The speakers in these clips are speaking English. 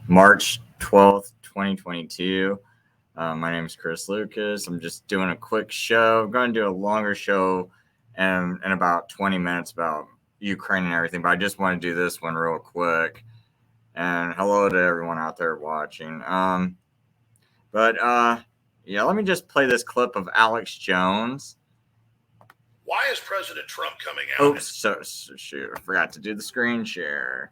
March 12th, 2022. My name is Chris Lucas. I'm just doing a quick show. I'm going to do a longer show in about 20 minutes about Ukraine and everything, but I just want to do this one real quick. And hello to everyone out there watching. Yeah, let me just play this clip of Alex Jones. Why is President Trump coming out? Oops, shoot, I forgot to do the screen share.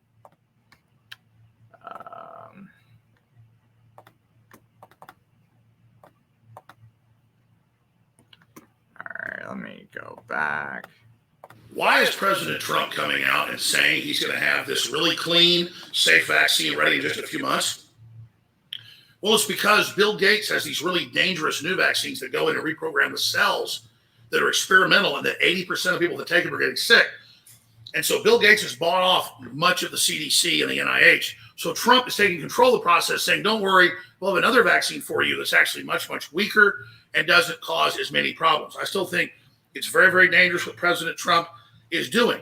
Alright, let me go back. Why is President Trump coming out and saying he's going to have this really clean, safe vaccine ready in just a few months? Well, it's because Bill Gates has these really dangerous new vaccines that go in and reprogram the cells that are experimental, and that 80% of people that take them are getting sick. And so Bill Gates has bought off much of the CDC and the NIH. So Trump is taking control of the process, saying, don't worry, we'll have another vaccine for you that's actually much, much weaker and doesn't cause as many problems. I still think it's very, very dangerous what President Trump is doing.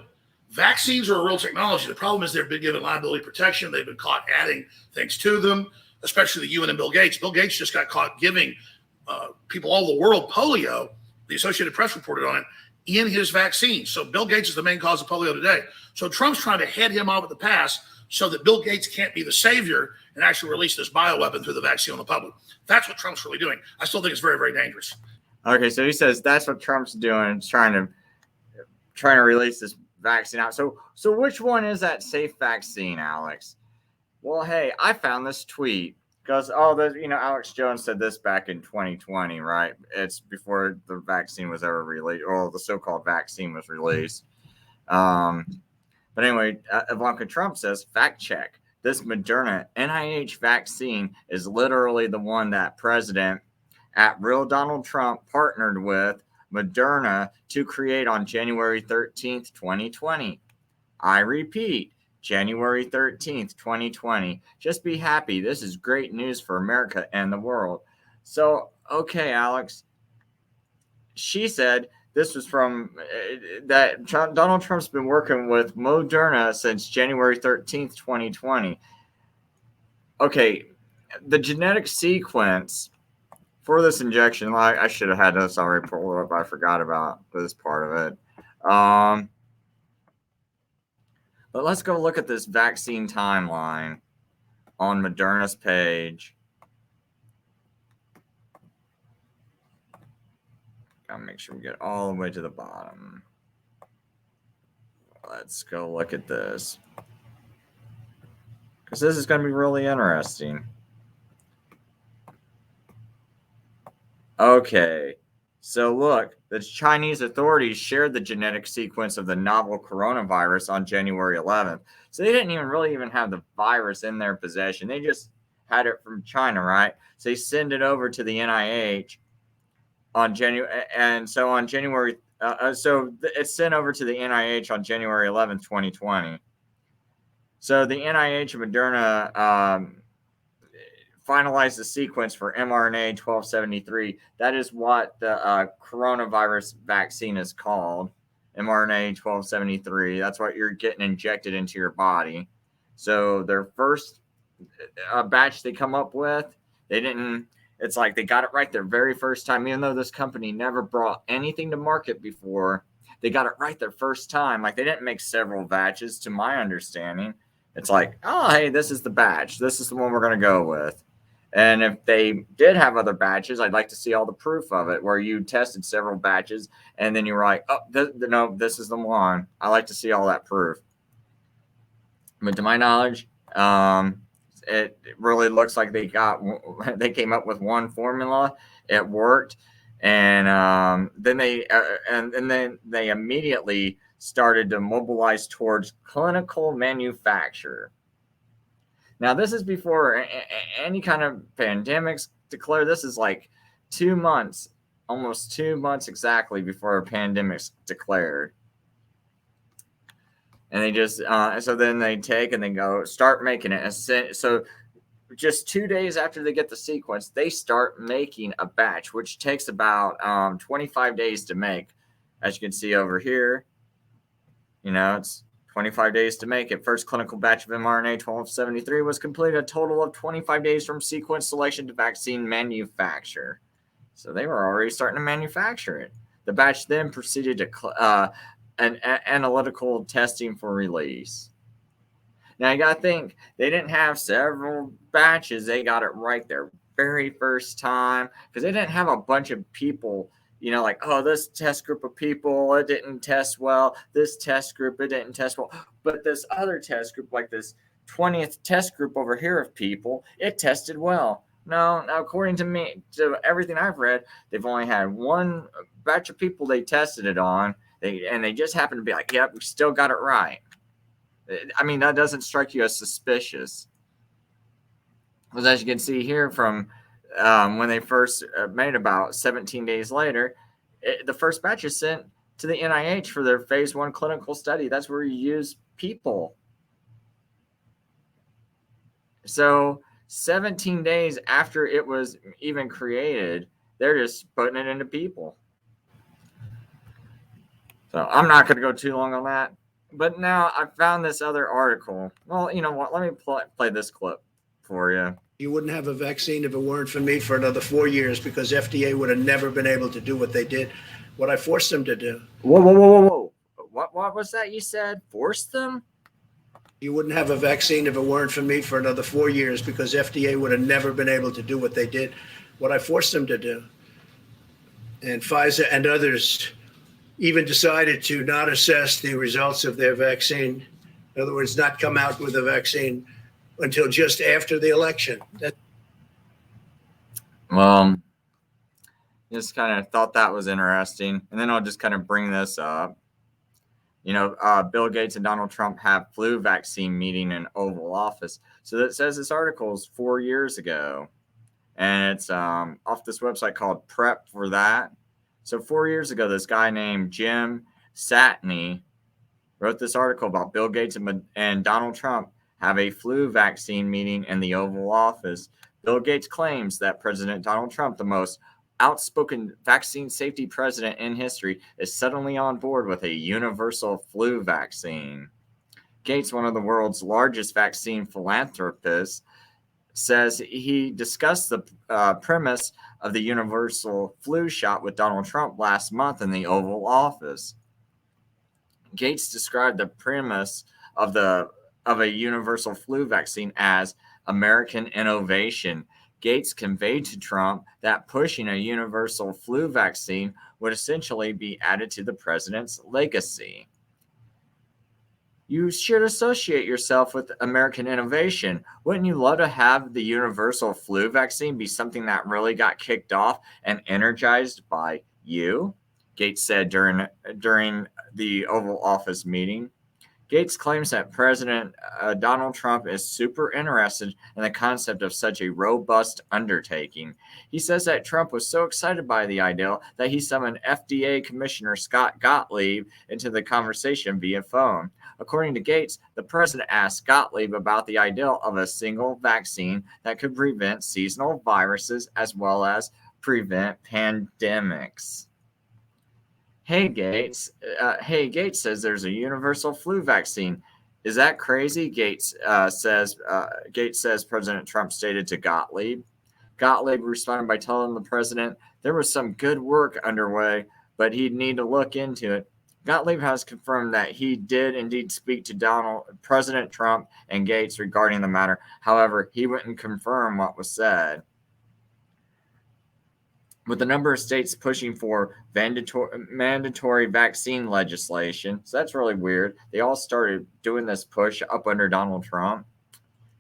Vaccines are a real technology. The problem is they've been given liability protection. They've been caught adding things to them, especially the UN and Bill Gates. Bill Gates just got caught giving people all over the world polio. The Associated Press reported on it in his vaccine. So Bill Gates is the main cause of polio today. So Trump's trying to head him off at the pass so that Bill Gates can't be the savior and actually release this bioweapon through the vaccine on the public. That's what Trump's really doing. I still think it's very, very dangerous. Okay, so he says that's what Trump's doing, trying to release this vaccine out. So which one is that safe vaccine, Alex? Well, hey, I found this tweet because Alex Jones said this back in 2020, right? It's before the vaccine was ever released, or the so-called vaccine was released. But anyway, Ivanka Trump says, fact check. This Moderna NIH vaccine is literally the one that President at Real Donald Trump partnered with Moderna to create on January 13th, 2020. I repeat, January 13th, 2020. Just be happy. This is great news for America and the world. So, okay, Alex. She said this was from that Donald Trump's been working with Moderna since January 13th, 2020. Okay, the genetic sequence for this injection, I should have had this already pulled up. I forgot about this part of it. But let's go look at this vaccine timeline on Moderna's page. Gotta make sure we get all the way to the bottom. Let's go look at this, because this is going to be really interesting. Okay, so look, the Chinese authorities shared the genetic sequence of the novel coronavirus on January 11th. So they didn't really have the virus in their possession. They just had it from China, right? So they send it over to the NIH on January, and so on January, so it's sent over to the NIH on January 11th, 2020. So the NIH and Moderna finalize the sequence for mRNA 1273. That is what the coronavirus vaccine is called, mRNA 1273. That's what you're getting injected into your body. So their first batch they come up with, it's like they got it right their very first time. Even though this company never brought anything to market before, they got it right their first time. Like, they didn't make several batches, to my understanding. It's like, oh, hey, this is the batch. This is the one we're going to go with. And if they did have other batches, I'd like to see all the proof of it, where you tested several batches and then you were like, oh, no, this is the one. I like to see all that proof. But to my knowledge, it really looks like they came up with one formula. It worked, and then they immediately started to mobilize towards clinical manufacture. Now, this is before any kind of pandemics declared. This is like 2 months, almost 2 months exactly before a pandemic's declared. And they just, so then they take and they go start making it. So just 2 days after they get the sequence, they start making a batch, which takes about 25 days to make. As you can see over here, it's 25 days to make it. First clinical batch of mRNA 1273 was completed a total of 25 days from sequence selection to vaccine manufacture. So they were already starting to manufacture it. The batch then proceeded to an analytical testing for release. Now you got to think, they didn't have several batches. They got it right their very first time because they didn't have a bunch of people, like, oh, this test group of people, it didn't test well. This test group, it didn't test well. But this other test group, like this 20th test group over here of people, it tested well. No, according to me, to everything I've read, they've only had one batch of people they tested it on, and they just happened to be like, yep, we still got it right. I mean, that doesn't strike you as suspicious. Because as you can see here from when they first made about 17 days later, the first batch is sent to the NIH for their phase 1 clinical study. That's where you use people. So 17 days after it was even created, they're just putting it into people. So I'm not going to go too long on that. But now I found this other article. Well, you know what? Let me play this clip for you. You wouldn't have a vaccine if it weren't for me for another 4 years, because FDA would have never been able to do what they did, what I forced them to do. Whoa. What was that you said? Forced them? You wouldn't have a vaccine if it weren't for me for another 4 years, because FDA would have never been able to do what they did, what I forced them to do. And Pfizer and others even decided to not assess the results of their vaccine. In other words, not come out with a vaccine until just after the election. Just kind of thought that was interesting. And then I'll just kind of bring this up. Bill Gates and Donald Trump have flu vaccine meeting in Oval Office. So that says this article is 4 years ago. And it's off this website called Prep for That. So 4 years ago, this guy named Jim Satney wrote this article about Bill Gates and Donald Trump have a flu vaccine meeting in the Oval Office. Bill Gates claims that President Donald Trump, the most outspoken vaccine safety president in history, is suddenly on board with a universal flu vaccine. Gates, one of the world's largest vaccine philanthropists, says he discussed the premise of the universal flu shot with Donald Trump last month in the Oval Office. Gates described the premise of a universal flu vaccine as American innovation. Gates conveyed to Trump that pushing a universal flu vaccine would essentially be added to the president's legacy. You should associate yourself with American innovation. Wouldn't you love to have the universal flu vaccine be something that really got kicked off and energized by you? Gates said during the Oval Office meeting. Gates claims that President Donald Trump is super interested in the concept of such a robust undertaking. He says that Trump was so excited by the idea that he summoned FDA Commissioner Scott Gottlieb into the conversation via phone. According to Gates, the president asked Gottlieb about the idea of a single vaccine that could prevent seasonal viruses as well as prevent pandemics. Hey, Gates says there's a universal flu vaccine. Is that crazy? Gates says President Trump stated to Gottlieb. Gottlieb responded by telling the president there was some good work underway, but he'd need to look into it. Gottlieb has confirmed that he did indeed speak to President Trump and Gates regarding the matter. However, he wouldn't confirm what was said. With the number of states pushing for mandatory vaccine legislation, so that's really weird. They all started doing this push up under Donald Trump,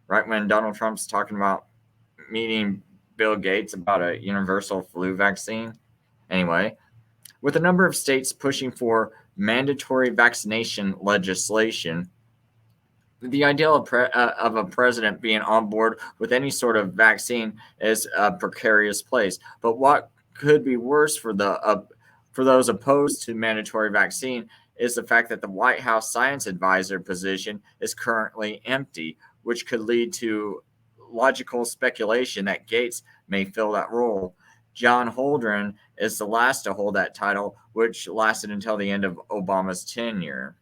right when Donald Trump's talking about meeting Bill Gates about a universal flu vaccine. Anyway, with a number of states pushing for mandatory vaccination legislation, the idea of a president being on board with any sort of vaccine is a precarious place. But what could be worse for those opposed to mandatory vaccine is the fact that the White House science advisor position is currently empty, which could lead to logical speculation that Gates may fill that role. John Holdren is the last to hold that title, which lasted until the end of Obama's tenure.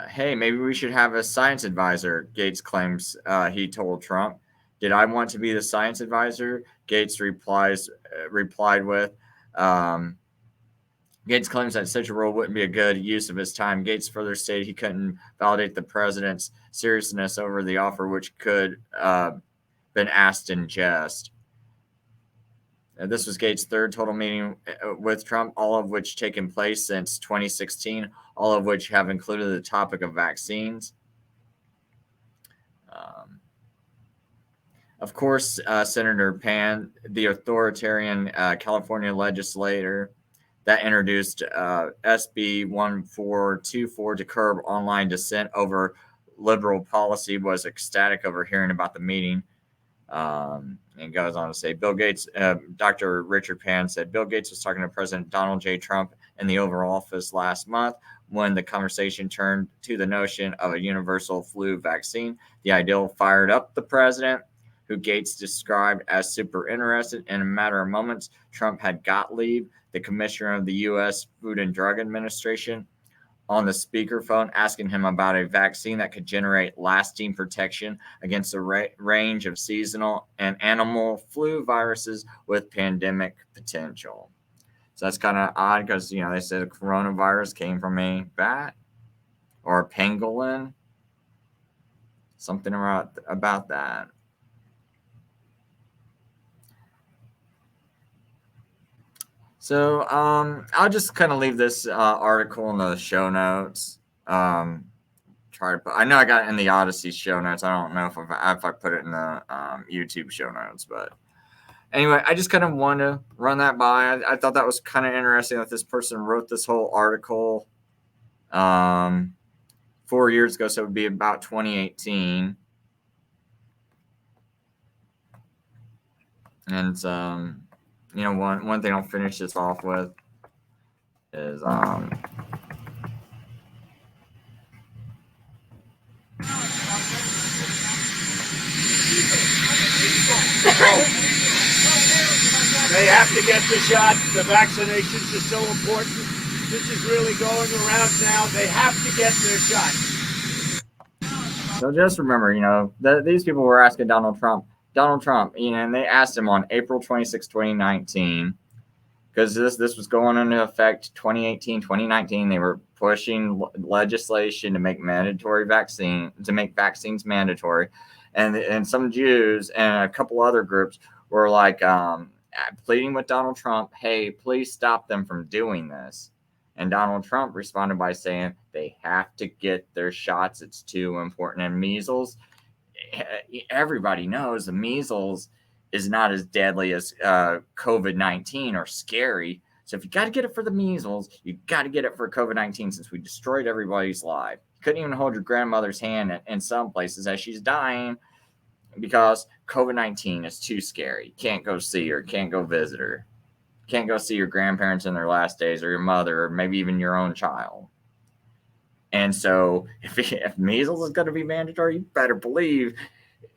Hey, maybe we should have a science advisor, Gates claims he told Trump. Did I want to be the science advisor? Gates replied with, um, Gates claims that such a role wouldn't be a good use of his time. Gates further stated he couldn't validate the president's seriousness over the offer, which could been asked in jest. This was Gates' third total meeting with Trump, all of which taken place since 2016, all of which have included the topic of vaccines. Of course, Senator Pan, the authoritarian California legislator that introduced SB 1424 to curb online dissent over liberal policy, was ecstatic over hearing about the meeting. And goes on to say, Bill Gates, Dr. Richard Pan said, Bill Gates was talking to President Donald J. Trump in the Oval Office last month when the conversation turned to the notion of a universal flu vaccine. The idea fired up the president, who Gates described as super interested. In a matter of moments, Trump had Gottlieb, the commissioner of the U.S. Food and Drug Administration, on the speakerphone, asking him about a vaccine that could generate lasting protection against a range of seasonal and animal flu viruses with pandemic potential. So that's kind of odd because, they said the coronavirus came from a bat or a pangolin. Something about that. So I'll just kind of leave this article in the show notes. I know I got it in the Odyssey show notes. I don't know if I put it in the YouTube show notes, but anyway, I just kind of wanted to run that by. I thought that was kind of interesting that this person wrote this whole article 4 years ago, so it would be about 2018. And one thing I'll finish this off with is They have to get the shot. The vaccinations are so important. This is really going around now. They have to get their shot. So just remember, these people were asking Donald Trump, and they asked him on April 26, 2019, because this was going into effect 2018, 2019. They were pushing legislation to make vaccines mandatory. And some Jews and a couple other groups were like pleading with Donald Trump, hey, please stop them from doing this. And Donald Trump responded by saying they have to get their shots. It's too important. And measles, everybody knows the measles is not as deadly as COVID-19 or scary. So if you got to get it for the measles, you got to get it for COVID-19 since we destroyed everybody's life. You couldn't even hold your grandmother's hand in some places as she's dying because COVID-19 is too scary. You can't go see her, can't go visit her. Can't go see your grandparents in their last days or your mother or maybe even your own child. And so if measles is going to be mandatory, you better believe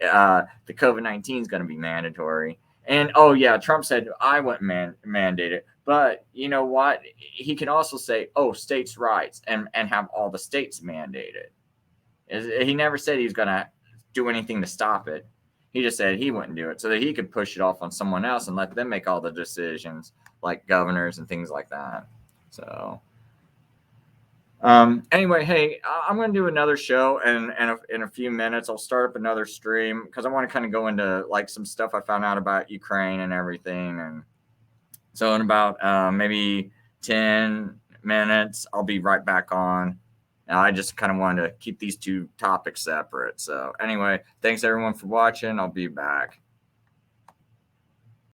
the COVID-19 is going to be mandatory. And, oh, yeah, Trump said I wouldn't mandate it. But you know what? He can also say, oh, states' rights and have all the states mandate it. He never said he's going to do anything to stop it. He just said he wouldn't do it so that he could push it off on someone else and let them make all the decisions, like governors and things like that. So anyway, hey, I'm going to do another show and in a few minutes. I'll start up another stream because I want to kind of go into like some stuff I found out about Ukraine and everything. And so in about maybe 10 minutes, I'll be right back on. Now, I just kind of wanted to keep these two topics separate. So anyway, thanks everyone for watching. I'll be back.